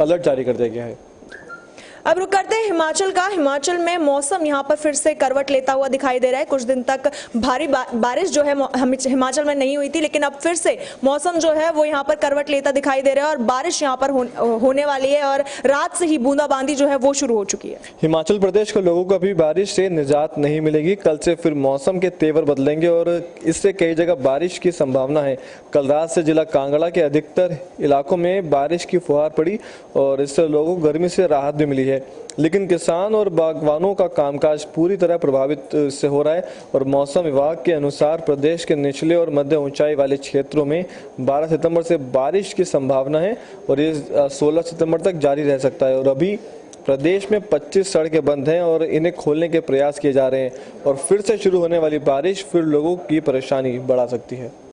Alert जारी कर दिया गया है। अब रुक करते हैं हिमाचल का। हिमाचल में मौसम यहाँ पर फिर से करवट लेता हुआ दिखाई दे रहा है। कुछ दिन तक भारी बारिश जो है हिमाचल में नहीं हुई थी, लेकिन अब फिर से मौसम जो है वो यहाँ पर करवट लेता दिखाई दे रहा है और बारिश यहाँ पर होने वाली है और रात से ही बूंदाबांदी जो है वो शुरू हो चुकी है। हिमाचल प्रदेश के लोगों को अभी बारिश से निजात नहीं मिलेगी। कल से फिर मौसम के तेवर बदलेंगे और इससे कई जगह बारिश की संभावना है। कल रात से जिला कांगड़ा के अधिकतर इलाकों में बारिश की फुहार पड़ी और इससे लोगों को गर्मी से राहत भी मिली है। लेकिन किसान और बागवानों का कामकाज पूरी तरह प्रभावित से हो रहा है और मौसम विभाग के अनुसार प्रदेश के निचले और मध्य ऊंचाई वाले क्षेत्रों में 12 सितंबर से बारिश की संभावना है और ये 16 सितंबर तक जारी रह सकता है। और अभी प्रदेश में 25 सड़कें बंद हैं और इन्हें खोलने के प्रयास किए जा रहे हैं और फिर से शुरू होने वाली बारिश फिर लोगों की परेशानी बढ़ा सकती है।